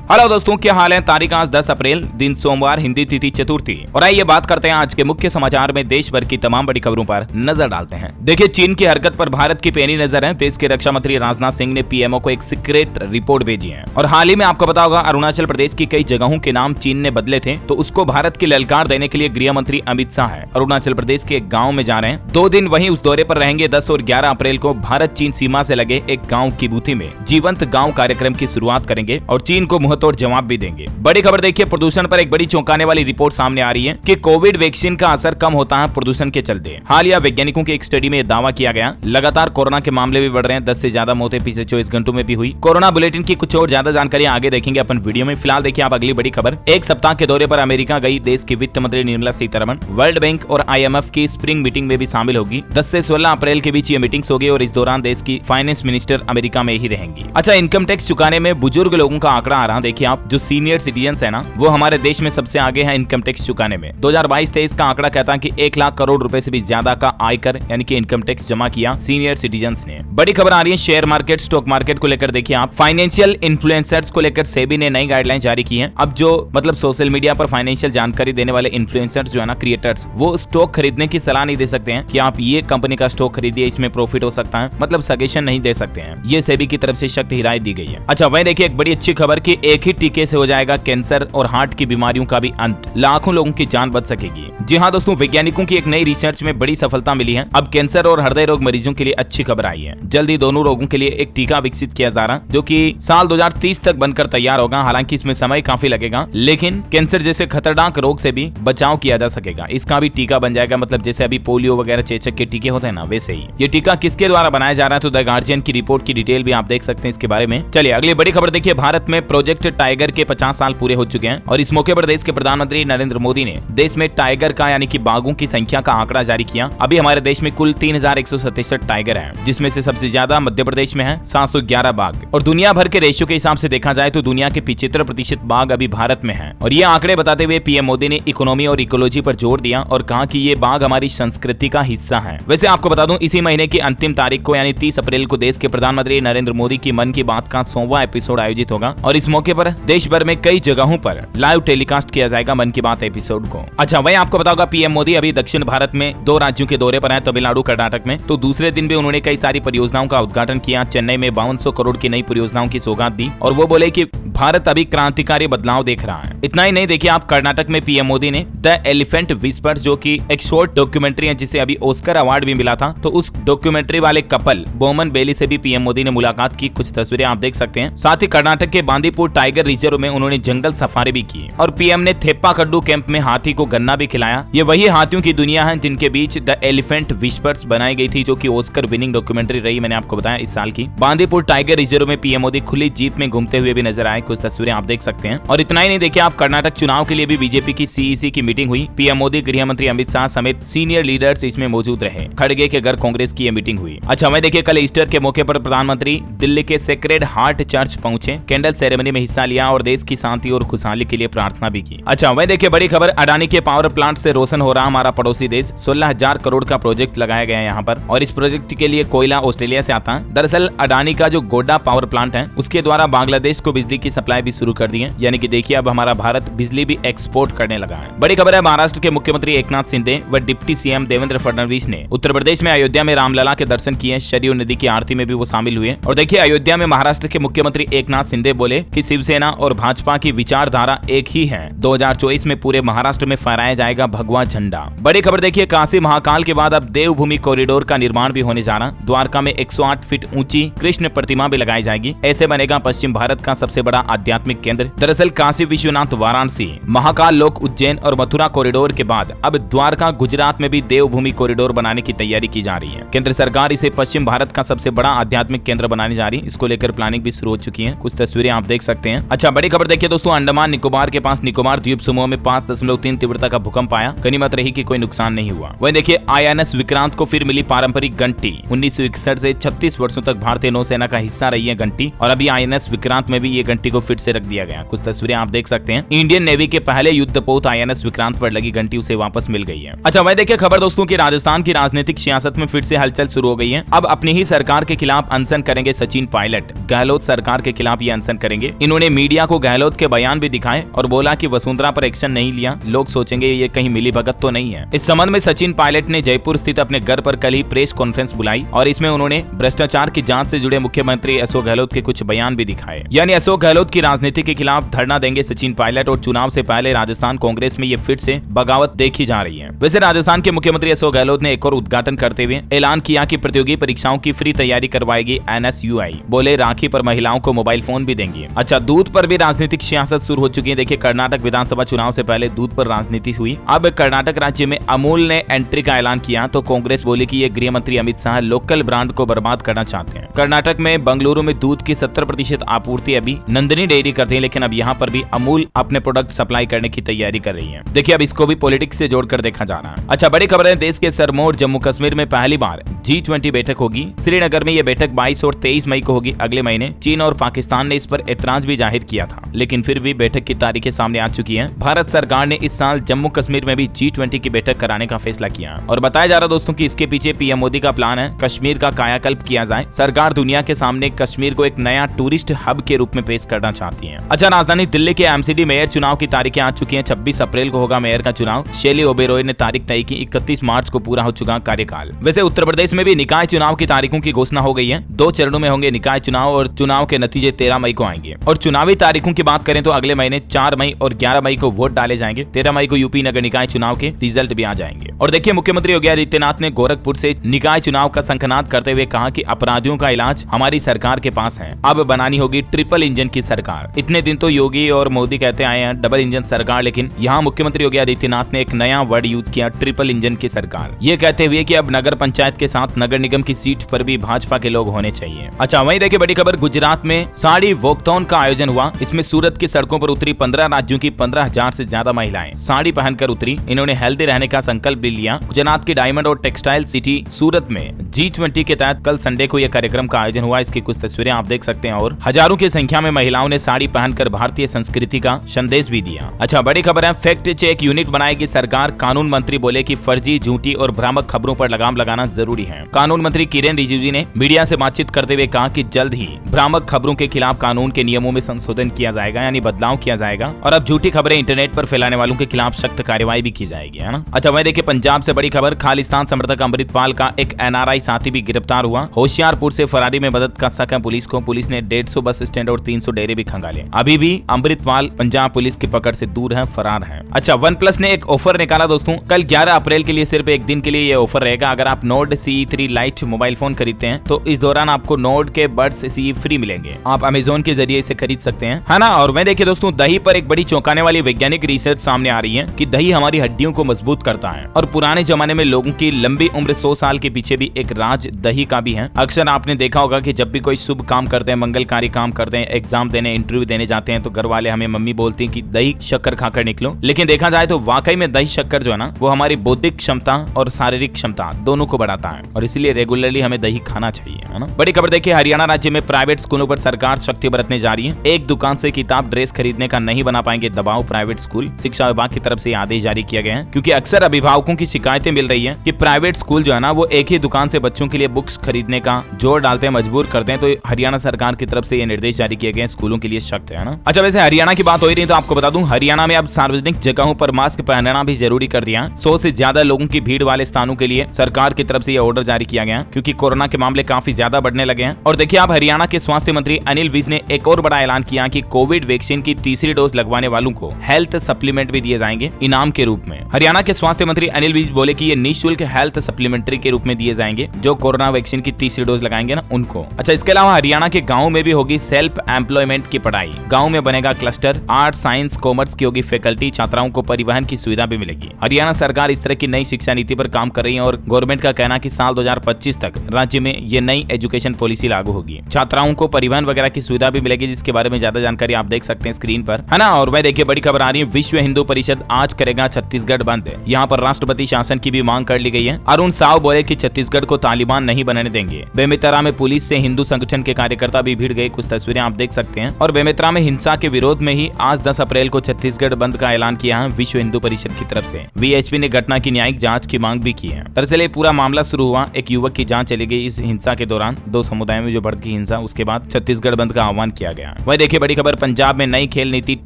Hello दोस्तों, क्या हाल है। तारीख आज 10 अप्रैल, दिन सोमवार, हिंदी तिथि चतुर्थी। और आइए बात करते हैं आज के मुख्य समाचार में देश भर की तमाम बड़ी खबरों पर नजर डालते हैं। देखिए, चीन की हरकत पर भारत की पैनी नजर है। देश के रक्षा मंत्री राजनाथ सिंह ने पीएमओ को एक सीक्रेट रिपोर्ट भेजी है। और हाल ही में आपको पता होगा, अरुणाचल प्रदेश की कई जगहों के नाम चीन ने बदले थे, तो उसको भारत की ललकार देने के लिए गृह मंत्री अमित शाह है अरुणाचल प्रदेश के एक गाँव में जा रहे हैं। 2 दिन वहीं उस दौरे पर रहेंगे। 10 और 11 अप्रैल को भारत चीन सीमा से लगे एक गाँव की बूथी में जीवंत गाँव कार्यक्रम की शुरुआत करेंगे और चीन को मुंहतोड़ जवाब भी देंगे। बड़ी खबर देखिए, प्रदूषण पर एक बड़ी चौंकाने वाली रिपोर्ट सामने आ रही है कि कोविड वैक्सीन का असर कम होता है प्रदूषण के चलते। हालिया वैज्ञानिकों की एक स्टडी में यह दावा किया गया। लगातार कोरोना के मामले भी बढ़ रहे हैं। 10 से ज्यादा मौतें पिछले 24 घंटों में भी हुई। कोरोना बुलेटिन की कुछ और ज्यादा जानकारी आगे देखेंगे अपन वीडियो में। फिलहाल देखिए आप अगली बड़ी खबर। एक सप्ताह के दौरे पर अमेरिका गई देश की वित्त मंत्री निर्मला सीतारमण वर्ल्ड बैंक और IMF की स्प्रिंग मीटिंग में भी शामिल होगी। 10 से 16 अप्रैल के बीच ये मीटिंग्स होगी और इस दौरान देश की फाइनेंस मिनिस्टर अमेरिका में ही रहेंगी। अच्छा, इनकम टैक्स चुकाने में बुजुर्ग लोगों का आंकड़ा आ रहा। देखिए आप, जो सीनियर सिटीजन है ना, वो हमारे देश में सबसे आगे है इनकम टैक्स चुकाने में। 2022-23 का आंकड़ा कहता है कि 1 लाख करोड़ रुपए से भी ज्यादा का आयकर यानी कि इनकम टैक्स जमा किया सीनियर सिटीजन्स ने। बड़ी खबर आ रही है शेयर मार्केट, स्टॉक मार्केट को लेकर। देखिए आप, फाइनेंशियल इन्फ्लुएंसर्स को लेकर सेबी ने नई गाइडलाइन जारी की है। अब जो मतलब सोशल मीडिया पर फाइनेंशियल जानकारी देने वाले इन्फ्लुएंसर्स जो है ना, क्रिएटर्स, वो स्टॉक खरीदने की सलाह नहीं दे सकते हैं कि आप ये कंपनी का स्टॉक खरीदिए, इसमें प्रॉफिट हो सकता है, मतलब सजेशन नहीं दे सकते हैं। ये सेबी की तरफ से सख्त हिदायत दी गई है। अच्छा, वहीं देखिए एक बड़ी अच्छी खबर कि एक ही टीके से हो जाएगा कैंसर और हार्ट की बीमारियों का भी अंत। लाखों लोगों की जान बच सकेगी। जी हाँ दोस्तों, वैज्ञानिकों की एक नई रिसर्च में बड़ी सफलता मिली है। अब कैंसर और हृदय रोग मरीजों के लिए अच्छी खबर आई है। जल्द ही दोनों रोगों के लिए एक टीका विकसित किया जा रहा, जो कि साल 2030 तक बनकर तैयार होगा। हालांकि इसमें समय काफी लगेगा, लेकिन कैंसर जैसे खतरनाक रोग से भी बचाव किया जा सकेगा। इसका भी टीका बन जाएगा, मतलब जैसे अभी पोलियो वगैरह चेचक के टीके होते हैं ना, वैसे ही ये टीका किसके द्वारा बनाया जा रहा है, तो द गार्जियन की रिपोर्ट की डिटेल भी आप देख सकते हैं इसके बारे में। चलिए अगली बड़ी खबर देखिए। भारत में प्रोजेक्ट टाइगर के 50 साल पूरे हो चुके हैं और इस मौके पर देश के प्रधानमंत्री नरेंद्र मोदी ने देश में टाइगर का यानी कि बाघों की संख्या का आंकड़ा जारी किया। अभी हमारे देश में कुल 3167 टाइगर हैं, जिसमें से सबसे ज्यादा मध्य प्रदेश में है 711 बाघ। और दुनिया भर के रेशियो के हिसाब से देखा जाए तो दुनिया के 75% बाघ अभी भारत में हैं। और ये आंकड़े बताते हुए पीएम मोदी ने इकोनॉमी और इकोलॉजी पर जोर दिया और कहा कि ये बाघ हमारी संस्कृति का हिस्सा है। वैसे आपको बता दूं, इसी महीने की अंतिम तारीख को यानी 30 अप्रैल को देश के प्रधानमंत्री नरेंद्र मोदी की मन की बात का 100वां एपिसोड आयोजित होगा और इस मौके पर देश भर में कई जगहों पर लाइव टेलीकास्ट किया जाएगा मन की बात एपिसोड को। अच्छा, वहीं आपको पता होगा पीएम मोदी अभी दक्षिण भारत में 2 राज्यों के दौरे पर हैं, तमिलनाडु कर्नाटक में। तो दूसरे दिन भी उन्होंने कई सारी परियोजनाओं का उद्घाटन किया। चेन्नई में 5200 करोड़ की नई परियोजनाओं की सौगात दी और वो बोले कि भारत अभी क्रांतिकारी बदलाव देख रहा है। इतना ही नहीं, देखिए आप, कर्नाटक में पीएम मोदी ने द एलिफेंट विस्पर्स, जो कि एक शॉर्ट डॉक्यूमेंट्री है जिसे अभी ऑस्कर अवार्ड भी मिला था, तो उस डॉक्यूमेंट्री वाले कपल बोमन बेली से भी पीएम मोदी ने मुलाकात की। कुछ तस्वीरें आप देख सकते हैं। साथ ही कर्नाटक के बांदीपुर टाइगर रिजर्व में उन्होंने जंगल सफारी भी की और पीएम ने थेप्पाकड्डू कैंप में हाथी को गन्ना भी खिलाया। ये वही हाथियों की दुनिया है जिनके बीच द एलिफेंट विस्पर्स बनाई गई थी, जो कि ऑस्कर विनिंग डॉक्यूमेंट्री रही, मैंने आपको बताया इस साल की। बांदीपुर टाइगर रिजर्व में पीएम मोदी खुली जीप में घूमते हुए भी नजर आए। कुछ तस्वीरें आप देख सकते हैं। और इतना ही नहीं, देखिए आप, कर्नाटक चुनाव के लिए भी बीजेपी की CEC की मीटिंग हुई। पीएम मोदी, गृह मंत्री अमित शाह समेत सीनियर लीडर्स इसमें मौजूद रहे। खड़गे के घर कांग्रेस की यह मीटिंग हुई। अच्छा, वहीं देखिए कल ईस्टर के मौके पर प्रधानमंत्री दिल्ली के सेक्रेड हार्ट चर्च पहुंचे, कैंडल सेरेमनी में हिस्सा लिया और देश की शांति और खुशहाली के लिए प्रार्थना भी की। अच्छा, वहीं देखिए बड़ी खबर, अडानी के पावर प्लांट से रोशन हो रहा हमारा पड़ोसी देश। 16,000 करोड़ का प्रोजेक्ट लगाया गया है यहाँ पर और इस प्रोजेक्ट के लिए कोयला ऑस्ट्रेलिया से आता है। दरअसल अडानी का जो गोड्डा पावर प्लांट है उसके द्वारा बांग्लादेश को बिजली की सप्लाई भी शुरू कर दी है। यानी कि देखिए अब हमारा भारत बिजली भी एक्सपोर्ट करने लगा है। बड़ी खबर है, महाराष्ट्र के मुख्यमंत्री एकनाथ शिंदे व डिप्टी CM देवेंद्र फडणवीस ने उत्तर प्रदेश में अयोध्या में रामलला के दर्शन किए। सरयू नदी की आरती में भी वो शामिल हुए। और देखिए अयोध्या में महाराष्ट्र के मुख्यमंत्री एकनाथ शिंदे बोले कि शिवसेना और भाजपा की विचारधारा एक ही है। 2024 में पूरे महाराष्ट्र में फहराया जाएगा भगवा झंडा। बड़ी खबर देखिए, काशी महाकाल के बाद अब देवभूमि कॉरिडोर का निर्माण भी होने जा रहा। द्वारका में 108 फीट ऊंची कृष्ण प्रतिमा भी लगाई जाएगी। ऐसे बनेगा पश्चिम भारत का सबसे बड़ा आध्यात्मिक केंद्र। दरअसल काशी विश्वनाथ वाराणसी महाकाल लोक उज्जैन और मथुरा कॉरिडोर के बाद अब द्वारका गुजरात में भी देवभूमि कॉरिडोर बनाने की तैयारी की जा रही है। केंद्र सरकार इसे पश्चिम भारत का सबसे बड़ा आध्यात्मिक केंद्र बनाने जा रही है। इसको लेकर प्लानिंग भी शुरू हो चुकी है। कुछ तस्वीरें आप देख सकते हैं। अच्छा, बड़ी खबर देखिए दोस्तों, अंडमान निकोबार के पास निकोबार द्वीप समूह में 5.3 तीव्रता का भूकंप आया। गनीमत रही कि कोई नुकसान नहीं हुआ। वहीं देखिए INS विक्रांत को फिर मिली पारंपरिक घंटी। 1961 से 36 वर्षों तक भारतीय नौसेना का हिस्सा रही है घंटी और अभी INS विक्रांत में भी ये घंटी को फिर से रख दिया गया। कुछ तस्वीरें आप देख सकते हैं। इंडियन नेवी के पहले युद्धपोत INS विक्रांत पर लगी घंटी उसे वापस मिल गई है। अच्छा वह देखिए खबर दोस्तों की राजस्थान की राजनीतिक सियासत में फिर से हलचल शुरू हो गई है। अब अपनी ही सरकार के खिलाफ अनशन करेंगे सचिन पायलट। गहलोत सरकार के खिलाफ ये अनशन करेंगे। इन्होंने मीडिया को गहलोत के बयान भी दिखाए और बोला कि वसुंधरा पर एक्शन नहीं लिया, लोग सोचेंगे ये कहीं मिलीभगत तो नहीं है। इस संबंध में सचिन पायलट ने जयपुर स्थित अपने घर पर कल ही प्रेस कॉन्फ्रेंस बुलाई और इसमें उन्होंने भ्रष्टाचार की जांच से जुड़े मुख्यमंत्री अशोक गहलोत के कुछ बयान भी दिखाए। यानी अशोक गहलोत की राजनीति के खिलाफ धरना देंगे सचिन पायलट और चुनाव से पहले राजस्थान कांग्रेस में ये फिर से बगावत देखी जा रही है। वैसे राजस्थान के मुख्यमंत्री अशोक गहलोत ने एक और उद्घाटन करते हुए ऐलान किया कि प्रतियोगी परीक्षाओं की फ्री तैयारी करवाएगी NSUI। बोले राखी पर महिलाओं को मोबाइल फोन भी देंगे। अच्छा दूध पर भी राजनीतिक सियासत शुरू हो चुकी है। देखिए कर्नाटक विधानसभा चुनाव से पहले दूध पर राजनीति हुई। अब कर्नाटक राज्य में अमूल ने एंट्री का ऐलान किया तो कांग्रेस बोली कि ये गृह मंत्री अमित शाह लोकल ब्रांड को बर्बाद करना चाहते हैं। कर्नाटक में बंगलुरु में दूध की 70% आपूर्ति अभी नंदिनी डेयरी करती है, लेकिन अब यहाँ पर भी अमूल अपने प्रोडक्ट सप्लाई करने की तैयारी कर रही है। देखिए अब इसको भी पॉलिटिक्स से जोड़कर देखा जा रहा है। अच्छा बड़ी खबर है, देश के सरमोर जम्मू कश्मीर में पहली बार G20 बैठक होगी। श्रीनगर में यह बैठक 22 और 23 मई को होगी अगले महीने। चीन और पाकिस्तान ने इस पर एतराज भी जाहिर किया था, लेकिन फिर भी बैठक की तारीखें सामने आ चुकी हैं। भारत सरकार ने इस साल जम्मू कश्मीर में भी G20 की बैठक कराने का फैसला किया और बताया जा रहा दोस्तों कि इसके पीछे पीएम मोदी का प्लान है कश्मीर का कायाकल्प किया जाए। सरकार दुनिया के सामने कश्मीर को एक नया टूरिस्ट हब के रूप में पेश करना चाहती है। अच्छा राजधानी दिल्ली के MCD मेयर चुनाव की तारीखें आ चुकी हैं। 26 अप्रैल को होगा मेयर का चुनाव। शैली ओबेरॉय ने तारीख तय की, 31 मार्च को पूरा हो चुका कार्यकाल। वैसे उत्तर प्रदेश में भी निकाय चुनाव की तारीखों की घोषणा हो गई है। 2 चरणों में होंगे निकाय चुनाव और चुनाव के नतीजे 13 मई को आएंगे। और चुनावी तारीखों की बात करें तो अगले महीने 4 मई और 11 मई को वोट डाले जाएंगे। 13 मई को यूपी नगर निकाय चुनाव के रिजल्ट भी आ जाएंगे। और देखिए मुख्यमंत्री योगी आदित्यनाथ ने गोरखपुर से निकाय चुनाव का शंखनाद करते हुए कहा कि अपराधियों का इलाज हमारी सरकार के पास है। अब बनानी होगी ट्रिपल इंजन की सरकार। इतने दिन तो योगी और मोदी कहते आए हैं डबल इंजन सरकार, लेकिन यहाँ मुख्यमंत्री योगी आदित्यनाथ ने एक नया वर्ड यूज किया, ट्रिपल इंजन की सरकार। ये कहते हुए कि अब नगर पंचायत के साथ नगर निगम की सीट पर भी भाजपा के लोग होने चाहिए। अच्छा वहीं देखिए बड़ी खबर, गुजरात में साड़ी वॉकथॉन का आयोजन हुआ। इसमें सूरत की सड़कों पर उतरी 15 राज्यों की 15,000 से ज्यादा महिलाएं साड़ी पहनकर उतरी। इन्होंने हेल्दी रहने का संकल्प भी लिया। गुजरात की डायमंड और टेक्सटाइल सिटी सूरत में G20 के तहत कल संडे को यह कार्यक्रम का आयोजन हुआ। इसकी कुछ तस्वीरें आप देख सकते हैं और हजारों की संख्या में महिलाओं ने साड़ी पहनकर भारतीय संस्कृति का संदेश भी दिया। अच्छा बड़ी खबर है, फैक्ट चेक यूनिट बनाएगी सरकार। कानून मंत्री बोले कि फर्जी, झूठी और भ्रामक खबरों पर लगाम लगाना जरूरी है। कानून मंत्री किरेन रिजिजू ने मीडिया से बातचीत करते हुए कहा कि जल्द ही भ्रामक खबरों के खिलाफ कानून के नियमों में संशोधन किया जाएगा, यानी बदलाव किया जाएगा और अब झूठी खबरें इंटरनेट पर फैलाने वालों के खिलाफ सख्त कार्रवाई भी की जाएगी, है ना। अच्छा वहीं देखिए पंजाब से बड़ी खबर, खालिस्तान समर्थक अमृतपाल का एक NRI साथी भी गिरफ्तार हुआ। होशियारपुर से फरारी में मदद का शक है पुलिस को। पुलिस ने 150 बस स्टैंड और 300 डेरे भी खंगाले। अभी भी अमृतपाल पंजाब पुलिस की पकड़ से दूर है, फरार है। अच्छा OnePlus ने एक ऑफर निकाला दोस्तों, कल 11 अप्रैल के लिए सिर्फ एक दिन के लिए ये ऑफर रहेगा। अगर आप Nord CE3 Lite mobile phone खरीदते हैं तो इस दौरान आपको Nord के बड्स CE फ्री मिलेंगे। आप Amazon के जरिए इसे खरीद सकते हैं, है ना। और मैं देखिए दोस्तों दही पर एक बड़ी चौंकाने वाली वैज्ञानिक रिसर्च सामने आ रही है कि दही हमारी हड्डियों को मजबूत करता है और पुराने जमाने में लोगों की लंबी उम्र 100 साल के पीछे भी एक राज दही का भी है। अक्सर आपने देखा होगा कि जब भी कोई शुभ काम करते हैं, मंगलकारी काम करते हैं, एग्जाम देने, इंटरव्यू देने जाते हैं तो घर वाले हमें मम्मी बोलती हैं कि दही शक्कर खाकर निकलो। लेकिन देखा जाए तो वाकई में दही शक्कर जो है ना वो हमारी बौद्धिक क्षमता और शारीरिक क्षमता दोनों को बढ़ाता है और इसीलिए रेगुलरली हमें दही खाना चाहिए, है ना। बड़ी खबर देखिए, हरियाणा राज्य में प्राइवेट स्कूलों पर सरकार शक्ति बरतने जा रही है। एक दुकान से किताब ड्रेस खरीदने का नहीं बना पाएंगे दबाव प्राइवेट स्कूल। शिक्षा विभाग की तरफ से आदेश जारी किया गया है क्योंकि अक्सर अभिभावकों की शिकायतें मिल रही है कि प्राइवेट स्कूल जो है ना वो एक ही दुकान से बच्चों के लिए बुक्स खरीदने का जोर डालते हैं, मजबूर करते हैं। तो हरियाणा सरकार की तरफ से ये निर्देश जारी किए गए स्कूलों के लिए सख्त है ना। अच्छा वैसे हरियाणा की बात हो रही है तो आपको बता दूं हरियाणा में अब सार्वजनिक जगहों पर मास्क पहनना भी जरूरी कर दिया। 100 से ज्यादा लोगों की भीड़ वाले स्थानों के लिए सरकार की तरफ से यह ऑर्डर जारी किया गया क्योंकि कोरोना के मामले काफी ज्यादा बढ़ने लगे हैं। और देखिए आप हरियाणा के स्वास्थ्य मंत्री अनिल विज ने एक और बड़ा ऐलान किया कि कोविड वैक्सीन की तीसरी डोज लगवाने वालों को हेल्थ सप्लीमेंट भी दिए जाएंगे इनाम के रूप में। हरियाणा के स्वास्थ्य मंत्री अनिल विज बोले कि ये निःशुल्क हेल्थ सप्लीमेंट्री के रूप में दिए जाएंगे जो कोरोना वैक्सीन की तीसरी डोज लगाएंगे ना उनको। अच्छा इसके अलावा हरियाणा के गाँव में भी होगी सेल्फ एम्प्लॉयमेंट की पढ़ाई। गाँव में बनेगा क्लस्टर, आर्ट साइंस कॉमर्स की होगी फैकल्टी, छात्राओं को परिवहन की सुविधा भी मिलेगी। हरियाणा सरकार इस तरह की नई शिक्षा नीति पर काम कर रही है और गवर्नमेंट का कहना कि साल 2025 तक राज्य में ये नई एजुकेशन पॉलिसी लागू होगी। छात्राओं को परिवहन वगैरह की सुविधा भी मिलेगी जिसके बारे में ज्यादा जानकारी आप देख सकते हैं स्क्रीन पर, है ना। और वह देखिए बड़ी खबर आ रही है, विश्व हिंदू परिषद आज करेगा छत्तीसगढ़ बंद। यहाँ पर राष्ट्रपति शासन की भी मांग कर ली गई है। अरुण साव बोले कि छत्तीसगढ़ को तालिबान नहीं बनने देंगे। बेमेतरा में पुलिस से हिंदू संगठन के कार्यकर्ता भी भिड़ गए। कुछ तस्वीरें आप देख सकते हैं। हैं। और बेमेतरा में हिंसा के विरोध में ही आज 10 अप्रैल को छत्तीसगढ़ बंद का ऐलान किया है विश्व हिंदू परिषद की तरफ से। वीएचपी ने घटना की न्यायिक जांच की मांग भी की है। दरअसल ये पूरा मामला शुरू हुआ एक युवक की जान चली गई इस हिंसा के दौरान दो समुदायों में जो भड़की हिंसा, उसके बाद छत्तीसगढ़ बंद का आह्वान किया गया। वही देखिए बड़ी खबर, पंजाब में नई खेल नीति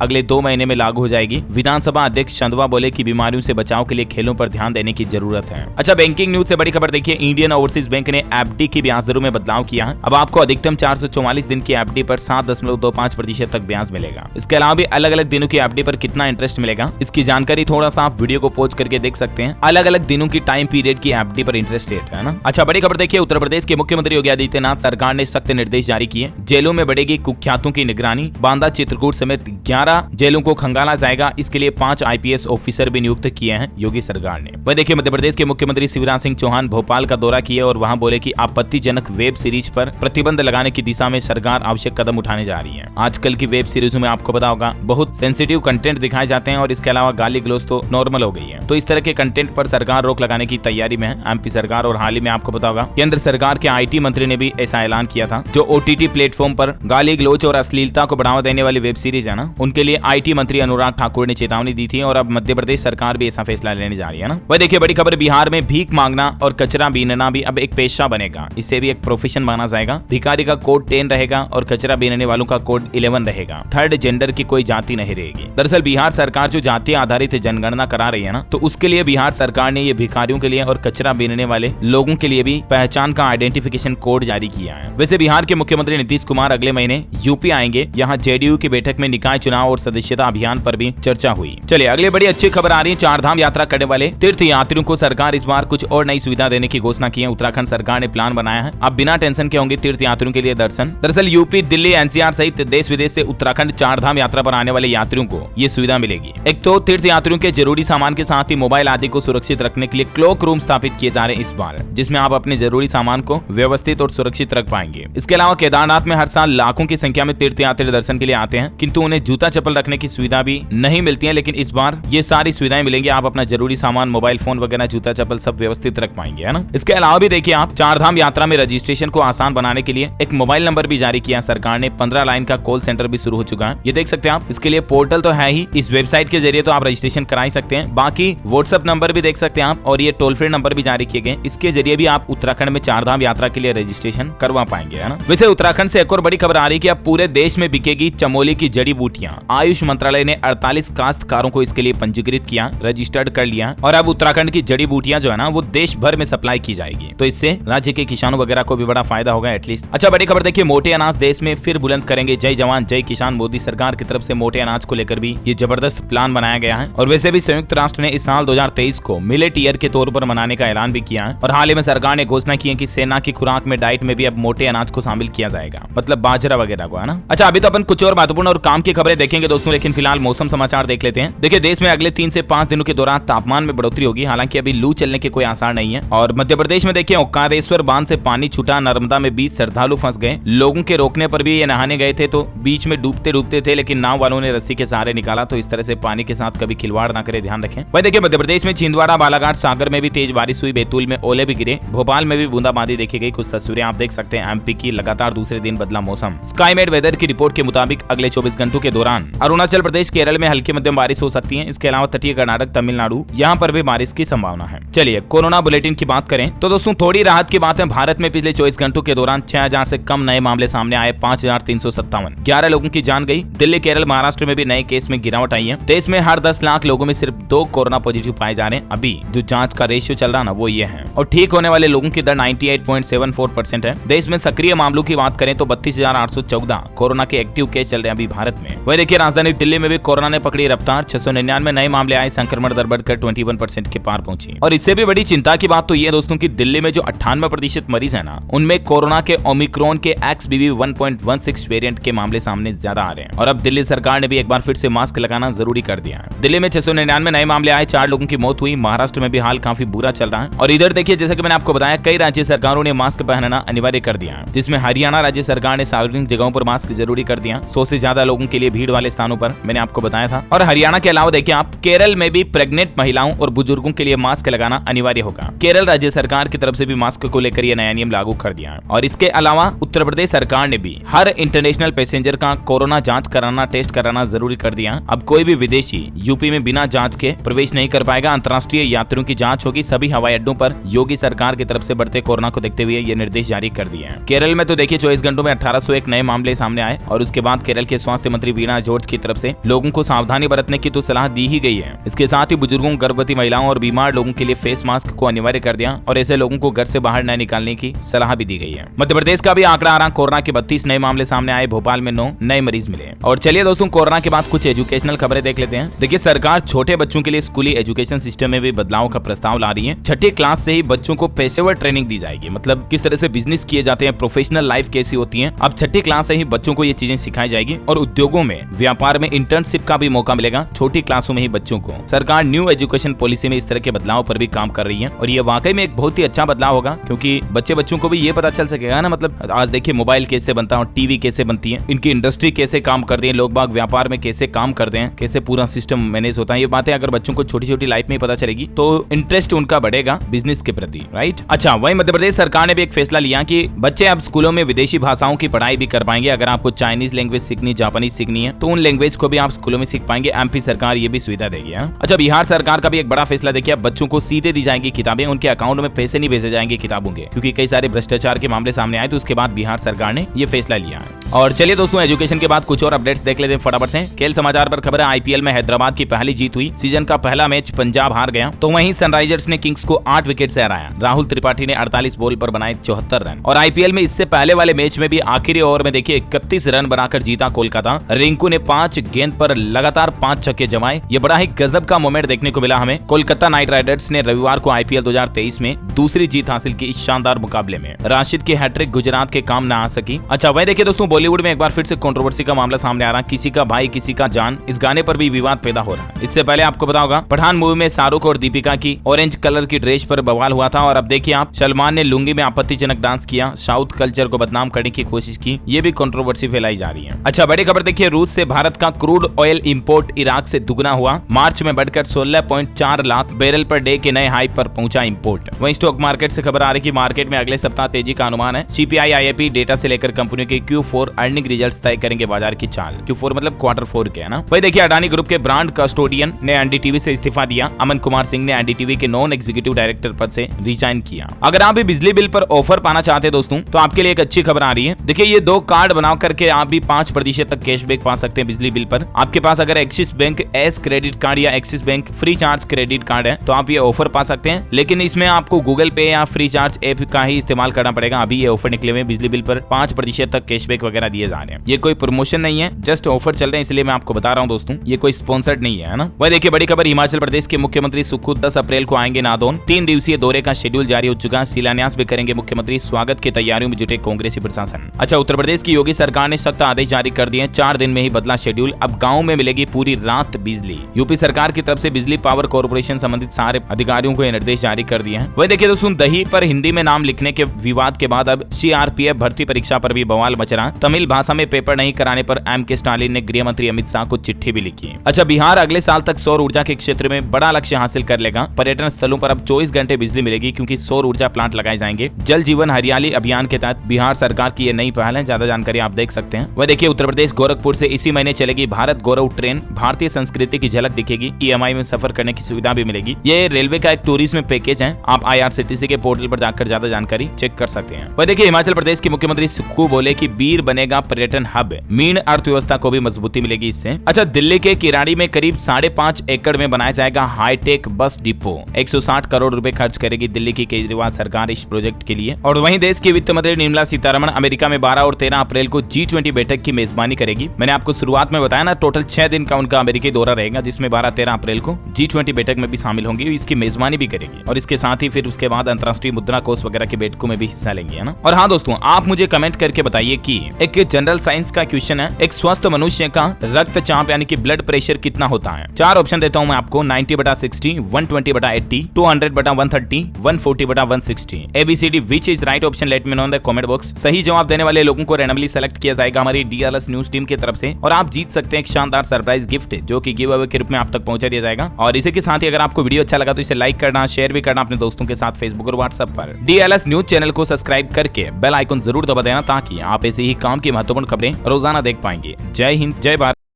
अगले 2 महीने में लागू हो जाएगी। विधानसभा अध्यक्ष चंदवा बोले कि बीमारियों से बचाव के लिए खेलों पर ध्यान देने की जरूरत है। अच्छा, बैंकिंग न्यूज से बड़ी खबर देखिए, इंडियन ओवरसीज बैंक ने एफडी की ब्याज दरों में बदलाव किया है। अब आपको अधिकतम 444 दिन की एफडी पर 7.25% तक ब्याज मिलेगा। इसके अलावा भी अलग अलग दिनों की एफडी पर कितना इंटरेस्ट मिलेगा, इसकी जानकारी थोड़ा सा आप वीडियो को पॉज करके देख सकते हैं। अलग अलग दिनों की टाइम पीरियड की एफडी पर इंटरेस्ट रेट है ना। अच्छा, बड़ी खबर देखिए, उत्तर प्रदेश के मुख्यमंत्री योगी आदित्यनाथ सरकार ने सख्त निर्देश जारी किए। जेलों में बढ़ेगी कुख्यातों की निगरानी। बांदा, चित्रकूट समेत 11 जेलों को खंगाला जाएगा। इसके लिए 5 आईपीएस ऑफिसर भी नियुक्त किए हैं योगी सरकार ने। वह देखिए मध्य प्रदेश के मुख्यमंत्री शिवराज सिंह चौहान भोपाल का दौरा किए और वहां बोले कि आपत्तिजनक वेब सीरीज पर प्रतिबंध लगाने की दिशा में सरकार आवश्यक कदम उठाने जा रही है। आजकल की वेब सीरीजों में आपको पता होगा बहुत सेंसिटिव कंटेंट दिखाए जाते हैं और इसके अलावा गाली गलौज तो नॉर्मल हो गई है। तो इस तरह के कंटेंट पर सरकार रोक लगाने की तैयारी में है एमपी सरकार। और हाल ही में आपको पता होगा केंद्र सरकार के आईटी मंत्री ने भी ऐसा ऐलान किया था। जो ओटीटी प्लेटफॉर्म पर गाली गलौज और अश्लीलता को बढ़ावा देने वाली वेब सीरीज है ना, उनके लिए आईटी मंत्री अनुराग ठाकुर ने चेतावनी दी थी और अब मध्य प्रदेश सरकार भी ऐसा फैसला लेने जा रही है ना। वह देखिए बड़ी खबर, बिहार में भीख मांगना और कचरा बीनना भी अब एक पेशा बनेगा। इससे भी एक प्रोफेशन माना जाएगा। भिखारी का कोड 10 रहेगा और कचरा बीनने वालों का कोड 11 रहेगा। थर्ड जेंडर की कोई जाति नहीं रहेगी। दरअसल बिहार सरकार जो जाति आधारित जनगणना करा रही है ना, तो उसके लिए बिहार सरकार ने ये भिखारियों के लिए और कचरा बीनने वाले लोगों के लिए भी पहचान का आइडेंटिफिकेशन कोड जारी किया है। वैसे बिहार के मुख्यमंत्री नीतीश कुमार अगले महीने यूपी आएंगे। यहाँ जेडीयू की बैठक में निकाय चुनाव और सदस्यता अभियान पर भी चर्चा हुई। चलिए अगले बड़ी अच्छी खबर आ रही है, 4 धाम यात्रा करने वाले तीर्थ यात्रियों को सरकार इस बार कुछ और नई सुविधा देने की घोषणा की है। उत्तराखंड सरकार ने प्लान बनाया है, अब बिना टेंशन के होंगे तीर्थ यात्रियों के लिए दर्शन। दरअसल यूपी, दिल्ली, एनसीआर सहित देश विदेश से उत्तराखंड 4 धाम यात्रा पर आने वाले यात्रियों को ये सुविधा मिलेगी। एक तो तीर्थ यात्रियों के जरूरी सामान के साथ ही मोबाइल आदि को सुरक्षित रखने के लिए क्लॉक रूम स्थापित किए जा रहे हैं इस बार, जिसमें आप अपने जरूरी सामान को व्यवस्थित और सुरक्षित रख पाएंगे। इसके अलावा केदारनाथ में हर साल लाखों की संख्या में तीर्थ यात्री दर्शन के लिए आते हैं, किंतु उन्हें जूता चप्पल रखने की सुविधा भी नहीं मिलती है। लेकिन इस बार ये सारी सुविधाएं मिलेंगी। आप अपना जरूरी सामान, मोबाइल फोन वगैरह, जूता चप्पल सब व्यवस्थित रख पाएंगे, है ना। इसके अलावा भी देखिए आप 4 धाम यात्रा में रजिस्ट्रेशन को आसान बनाने के लिए एक मोबाइल नंबर भी जारी किया सरकार ने। 15 लाइन का कॉल सेंटर भी शुरू हो चुका है, ये देख सकते हैं आप। इसके लिए पोर्टल तो है ही, इस वेबसाइट के जरिए तो आप रजिस्ट्रेशन करा ही सकते हैं। बाकी व्हाट्सएप नंबर भी देख सकते हैं आप और ये टोल फ्री नंबर भी जारी किए गए। इसके जरिए भी आप उत्तराखंड में 4 धाम यात्रा के लिए रजिस्ट्रेशन करवा पाएंगे, है ना। वैसे उत्तराखंड से एक और बड़ी खबर आ रही है कि अब पूरे देश में बिकेगी चमोली की जड़ी बूटियां। आयुष मंत्रालय ने 48 काश्तकारों को इसके लिए पंजीकृत किया, रजिस्टर्ड कर लिया और अब उत्तराखंड की जड़ी बूटियां जो है ना वो देश भर में सप्लाई की जाएगी। तो इससे राज्य के किसानों वगैरह को भी बड़ा फायदा होगा एटलीस्ट। अच्छा, बड़ी खबर देखिए, मोटे अनाज देश में फिर बुलंद करेंगे जय जवान जय किसान। मोदी सरकार की तरफ से मोटे अनाज को लेकर भी ये जबरदस्त प्लान बनाया गया है। और वैसे भी संयुक्त राष्ट्र ने इस साल 2023 को मिलेट ईयर के तौर पर मनाने का ऐलान भी किया है। और हाल ही में सरकार ने घोषणा की है कि सेना की खुराक में, डाइट में भी अब मोटे अनाज को शामिल किया जाएगा, मतलब बाजरा वगैरह को, है ना। अच्छा, अभी तो अपन कुछ और महत्वपूर्ण और काम की खबरें देखेंगे दोस्तों, लेकिन फिलहाल मौसम समाचार देख लेते हैं। देखिए देश में अगले 3 से 5 दिनों के दौरान तापमान में बढ़ोतरी होगी। हालांकि अभी लू चलने के कोई आसार नहीं है। और मध्य प्रदेश में देखिए ओंकारेश्वर बांध से पानी छूटा, नर्मदा में 20 श्रद्धालु फंस गए। लोगों के रोकने पर भी ये नहाने गए थे तो बीच में डूबते डूबते थे, लेकिन नाव वालों ने रस्सी के सहारे निकाला। तो इस तरह से पानी के साथ कभी खिलवाड़ ना करे, ध्यान रखें। वही देखिए मध्य प्रदेश में छिंदवाड़ा, बालाघाट, सागर में भी तेज बारिश हुई। बैतूल में ओले भी गिरे। भोपाल में भी बूंदाबांदी देखी गई। कुछ तस्वीरें आप देख सकते हैं एमपी की। लगातार दूसरे दिन बदला मौसम। स्काईमेट वेदर की रिपोर्ट के मुताबिक अगले 24 घंटों के दौरान अरुणाचल प्रदेश, केरल में हल्की मध्यम बारिश हो सकती है। इसके अलावा तटीय कर्नाटक, तमिलनाडु, यहाँ पर भी बारिश की संभावना है। चलिए कोरोना बुलेटिन की बात करें तो दोस्तों थोड़ी राहत की बात है। भारत में पिछले 24 घंटों के दौरान 6000 से कम नए मामले सामने आए। 5357, 11 लोगों की जान गई। दिल्ली, केरल, महाराष्ट्र में भी नए केस में गिरावट आई है। देश में हर 10 लाख लोगों में सिर्फ 2 कोरोना पॉजिटिव पाए जा रहे हैं। अभी जो जांच का रेशियो चल रहा है ना वो ये है। और ठीक होने वाले लोगों की दर 98.74% है। देश में सक्रिय मामलों की बात करें तो 32,814 कोरोना के एक्टिव केस चल रहे हैं अभी भारत में। वही देखिए राजधानी दिल्ली में भी कोरोना ने पकड़ी रफ्तार। 699 नए मामले आए। संक्रमण दर बढ़कर 21% के पार पहुंची। और इससे भी बड़ी चिंता की बात तो ये दोस्तों की दिल्ली में जो 98% मरीज है ना, उनमें कोरोना के ओमिक्रॉन के XBB 1.16 वेरिएंट के मामले सामने ज्यादा आ रहे हैं। और अब दिल्ली सरकार ने भी एक बार फिर से मास्क लगाना जरूरी कर दिया है। दिल्ली में 699 नए मामले आए। 4 लोगों की मौत हुई। महाराष्ट्र में भी हाल काफी बुरा चल रहा है। और इधर देखिए जैसे कि मैंने आपको बताया, कई राज्य सरकारों ने मास्क पहनना अनिवार्य कर दिया, जिसमें हरियाणा राज्य सरकार ने सार्वजनिक जगहों पर मास्क जरूरी कर दिया। 100 से ज्यादा लोगों के लिए भीड़ वाले स्थानों पर, मैंने आपको बताया था। और हरियाणा के अलावा देखिए आप केरल में भी प्रेग्नेंट महिलाओं और बुजुर्गों के लिए मास्क लगाना अनिवार्य होगा। केरल राज्य सरकार की तरफ से भी मास्क को लेकर यह नया नियम लागू कर दिया है। और इसके अलावा उत्तर प्रदेश सरकार ने भी हर इंटरनेशनल इंटरनेशनल पैसेंजर का कोरोना जांच कराना, टेस्ट कराना जरूरी कर दिया। अब कोई भी विदेशी यूपी में बिना जांच के प्रवेश नहीं कर पाएगा। अंतर्राष्ट्रीय यात्रियों की जांच होगी सभी हवाई अड्डों पर। योगी सरकार की तरफ से बढ़ते कोरोना को देखते हुए ये निर्देश जारी कर दिए हैं। केरल में तो देखिए 24 घंटों में 1801 नए मामले सामने आए और उसके बाद केरल के स्वास्थ्य मंत्री वीणा जॉर्ज की तरफ से लोगों को सावधानी बरतने की तो सलाह दी ही गई है। इसके साथ ही बुजुर्गों, गर्भवती महिलाओं और बीमार लोगों के लिए फेस मास्क को अनिवार्य कर दिया और ऐसे लोगों को घर से बाहर न निकालने की सलाह भी दी गई है। मध्य प्रदेश का भी आंकड़ा आ रहा, कोरोना के 32 नए मामले सामने आए, भोपाल में 9 नए मरीज मिले। और चलिए दोस्तों, कोरोना के बाद कुछ एजुकेशनल खबरें देख लेते हैं। देखिए, सरकार छोटे बच्चों के लिए स्कूली एजुकेशन सिस्टम में भी बदलाव का प्रस्ताव ला रही है। छठी क्लास से ही बच्चों को पेशेवर ट्रेनिंग दी जाएगी, मतलब किस तरह से बिजनेस किए जाते हैं, प्रोफेशनल लाइफ कैसी होती है। अब छठी क्लास से ही बच्चों को ये चीजें सिखाई जाएगी और उद्योगों में, व्यापार में इंटर्नशिप का भी मौका मिलेगा छोटी क्लासों में ही बच्चों को। सरकार न्यू एजुकेशन पॉलिसी में इस तरह के बदलाव पर भी काम कर रही है और ये वाकई में एक बहुत ही अच्छा बदलाव होगा, क्योंकि बच्चों को भी ये पता चल सकेगा ना, मतलब आज देखिए मोबाइल कैसे बनता है और टीवी कैसे बनती है, इनकी इंडस्ट्री कैसे काम करती है, लोग बाग व्यापार में कैसे काम करते हैं, कैसे पूरा सिस्टम मैनेज होता है। ये बातें अगर बच्चों को छोटी छोटी लाइफ में पता चलेगी तो इंटरेस्ट उनका बढ़ेगा बिजनेस के प्रति, राइट। अच्छा, वहीं मध्य प्रदेश सरकार ने भी एक फैसला लिया कि बच्चे अब स्कूलों में विदेशी भाषाओं की पढ़ाई भी कर पाएंगे। अगर आपको चाइनीज लैंग्वेज सीखनी, जापानीज सीखनी है तो उन लैंग्वेज को भी आप स्कूलों में सीख पाएंगे। एमपी सरकार ये भी सुविधा देगी। अच्छा, बिहार सरकार का भी एक बड़ा फैसला देखिए, अब बच्चों को सीधे दी जाएंगी किताबें, उनके अकाउंट में पैसे नहीं भेजे जाएंगे किताबों के, क्योंकि कई सारे भ्रष्टाचार के मामले सामने आए तो उसके बाद बिहार सरकार ने ये फैसला लिया है। और चलिए दोस्तों, एजुकेशन के बाद कुछ और अपडेट्स देख लेते हैं फटाफट से। खेल समाचार पर खबर है, आईपीएल में हैदराबाद की पहली जीत हुई। सीजन का पहला मैच पंजाब हार गया तो वहीं सनराइजर्स ने किंग्स को 8 विकेट से हराया। राहुल त्रिपाठी ने 48 बॉल पर बनाए 74 रन। और आईपीएल में इससे पहले वाले मैच में भी आखिरी ओवर में देखिए 31 रन बनाकर जीता कोलकाता। रिंकू ने 5 गेंद पर लगातार 5 छक्के जमाए। ये बड़ा ही गजब का मोमेंट देखने को मिला हमें। कोलकाता नाइट राइडर्स ने रविवार को आईपीएल 2023 में दूसरी जीत हासिल की इस शानदार मुकाबले में। राशिद की हैट्रिक गुजरात के काम न आ सकी। अच्छा, वही देखिए दोस्तों, बॉलीवुड में एक बार फिर से कंट्रोवर्सी का मामला सामने आ रहा, किसी का भाई किसी का जान, इस गाने पर भी विवाद पैदा हो रहा है। इससे पहले आपको पता होगा, पठान मूवी में शाहरुख और दीपिका की ऑरेंज कलर की ड्रेस पर बवाल हुआ था और अब देखिए आप, सलमान ने लुंगी में आपत्तिजनक डांस किया, साउथ कल्चर को बदनाम करने की कोशिश की, ये भी कंट्रोवर्सी फैलाई जा रही है। अच्छा, बड़ी खबर देखिए, रूस से भारत का क्रूड ऑयल इंपोर्ट इराक से दुगना हुआ। मार्च में बढ़कर 16.4 लाख बैरल पर डे के नए हाई पर पहुंचा इंपोर्ट। वहीं स्टॉक मार्केट से खबर आ रही कि मार्केट में अगले सप्ताह तेजी का अनुमान है। सीपीआई आईआईपी डेटा से लेकर कंपनियों के Q4 अर्निंग रिजल्ट्स तय करेंगे बाजार की चाल। Q4 मतलब Q4 के है ना। वही देखिए, अडानी ग्रुप के ब्रांड कस्टोडियन ने एनडीटीवी से इस्तीफा दिया। अमन कुमार सिंह ने एनडीटीवी के नॉन एग्जीक्यूटिव डायरेक्टर पद से रिजाइन किया। अगर आप भी बिजली बिल पर ऑफर पाना चाहते हैं दोस्तों, तो आपके लिए एक अच्छी खबर आ रही है। देखिए, ये 2 कार्ड बना करके आप भी 5% तक कैशबैक पा सकते हैं बिजली बिल पर। आपके पास अगर Axis Bank ACE credit card या Axis Bank free charge credit card है तो आप ये ऑफर पा सकते हैं, लेकिन इसमें आपको गूगल पे या फ्री चार्ज ऐप का ही इस्तेमाल करना पड़ेगा। अभी ये ऑफर निकले हुए बिजली बिल पर 5% तक कैशबैक वगैरह दिए जा रहे हैं। ये कोई प्रमोशन नहीं है, जस्ट ऑफर चल रहे हैं, इसलिए मैं आपको बता रहा हूं दोस्तों, ये कोई स्पॉन्सर्ड नहीं है ना। वह देखिए, बड़ी खबर, हिमाचल प्रदेश के मुख्यमंत्री सुक्खू 10 अप्रैल को आएंगे नादौन। 3 दिवसीय दौरे का शेड्यूल जारी हो चुका है। शिलान्यास भी करेंगे मुख्यमंत्री। स्वागत की तैयारियों में जुटे कांग्रेसी प्रशासन। अच्छा, उत्तर प्रदेश की योगी सरकार ने सख्त आदेश जारी कर दिए। 4 दिन में ही बदला शेड्यूल। अब गाँव में मिलेगी पूरी रात बिजली। यूपी सरकार की तरफ से बिजली पावर कॉर्पोरेशन संबंधित सारे अधिकारियों को यह निर्देश जारी कर दिए हैं। वही देखिए दोस्तों, दही पर हिंदी में नाम लिखने के विवाद के बाद अब सीआरपीएफ भर्ती परीक्षा पर भी बवाल मच रहा। तमिल भाषा में पेपर नहीं कराने पर एमके स्टालिन ने गृह मंत्री अमित शाह को चिट्ठी भी लिखी। अच्छा, बिहार अगले साल तक सौर ऊर्जा के क्षेत्र में बड़ा लक्ष्य हासिल कर लेगा। पर्यटन स्थलों पर अब 24 घंटे बिजली मिलेगी क्योंकि सौर ऊर्जा प्लांट लगाए जाएंगे। जल जीवन हरियाली अभियान के तहत बिहार सरकार की यह नई पहल है। ज्यादा जानकारी आप देख सकते हैं। वह देखिए, उत्तर प्रदेश गोरखपुर से इसी महीने चलेगी भारत गौरव ट्रेन। भारतीय संस्कृति की झलक दिखेगी। ईएमआई में सफर करने की सुविधा भी मिलेगी। ये रेलवे का एक टूरिज्म पैकेज है। आप IRCTC के पोर्टल पर जाकर ज्यादा जानकारी चेक कर सकते हैं। वह देखिए, हिमाचल प्रदेश के मुख्यमंत्री सुक्खू बोले कि बीर बनेगा पर्यटन हब। मीन अर्थव्यवस्था को भी मजबूती मिलेगी इससे। अच्छा, दिल्ली के किराड़ी में करीब 5.5 एकड़ में बनाया जाएगा हाईटेक बस डिपो। 160 करोड़ रुपए खर्च करेगी दिल्ली की केजरीवाल सरकार इस प्रोजेक्ट के लिए। और वहीं देश की वित्त मंत्री निर्मला सीतारमण अमेरिका में 12 और 13 अप्रैल को G20 बैठक की मेजबानी करेगी। मैंने आपको शुरुआत में बताया ना, टोटल 6 दिन का उनका अमेरिकी दौरा रहेगा, जिसमें 12-13 अप्रैल को G20 बैठक में भी शामिल होंगी, इसकी मेजबानी भी करेगी। और इसके साथ ही फिर उसके बाद अंतर्राष्ट्रीय मुद्रा कोष वगैरह के बैठकों में भी हिस्सा लेंगे, है ना। और हाँ दोस्तों, आप मुझे कमेंट करके बताइए कि एक जनरल साइंस का क्वेश्चन है, एक स्वस्थ मनुष्य का रक्तचाप यानी कि ब्लड प्रेशर कितना होता है। 4 ऑप्शन देता हूं मैं आपको, 90/60, 120/80, 200/130, 140/160। ABCD which is right option, let me know in the comment box. सही जवाब देने वाले लोगों को रैंडमली सेलेक्ट किया जाएगा हमारी DLS न्यूज टीम की तरफ से और आप जीत सकते हैं एक शानदार सरप्राइज गिफ्ट, जो कि गिव अवे के रूप में आप तक पहुंचा दिया जाएगा। और इसी के साथ ही अगर आपको वीडियो अच्छा लगा तो इसे लाइक करना, शेयर भी करना अपने दोस्तों के साथ फेसबुक और व्हाट्सएप पर। DLS न्यूज चैनल को सब्सक्राइब करके बेल आइकन जरूर दबा देना ताकि आप ऐसे ही काम की की महत्वपूर्ण खबरें रोजाना देख पाएंगे। जय हिंद, जय भारत।